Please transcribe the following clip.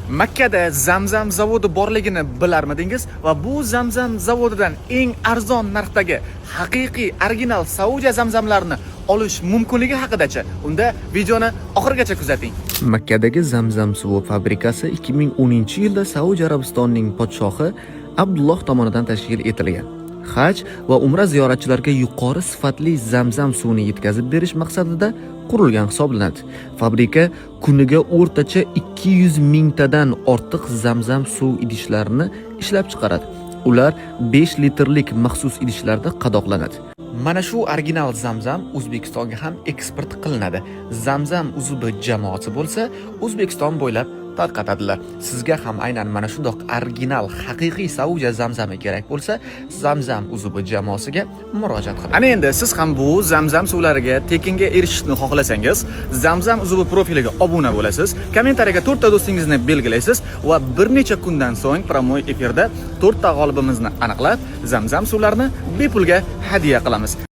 Makkada Zamzam zavodi borligini bilarmidingiz va bu Zamzam zavodidan eng arzon narxdagi haqiqiy original Saudiya zamzamlarini olish mumkinligi haqida-chi? Unda videoni oxirigacha kuzating. Makkadagi Zamzam suvi fabrikasi 2010-yilda Saudiya Arabistonining podshohi Abdulloh tomonidan tashkil etilgan. Haj va umra ziyoratchilariga yuqori sifatli Zamzam suvini yetkazib berish maqsadida qurilgan hisoblanadi. Fabrika kuniga o'rtacha 200 mingtadan ortiq Zamzam suv idishlarini ishlab chiqaradi. Ular 5 litrlik maxsus idishlarda qadoqlanadi. Mana shu original Zamzam O'zbekistonga ham eksport qilinadi. Zamzam uzubi jamoasi bo'lsa, O'zbekiston bo'ylab tarqatadilar. Sizga ham aynan mana shundoq original, haqiqiy Saudiya zamzami kerak bo'lsa, Zamzam uzubi jamoasiga murojaat qiling. Ana endi siz ham bu Zamzam suvlariga tekinga erishishni xohlasangiz, Zamzam uzubi profiliga obuna bo'lasiz, kommentariyaga 4 ta do'stingizni belgilaysiz va bir necha kundan so'ng promoy efirda 4 ta g'olibimizni aniqlab, Zamzam suvlarini bepulga hadya qilamiz.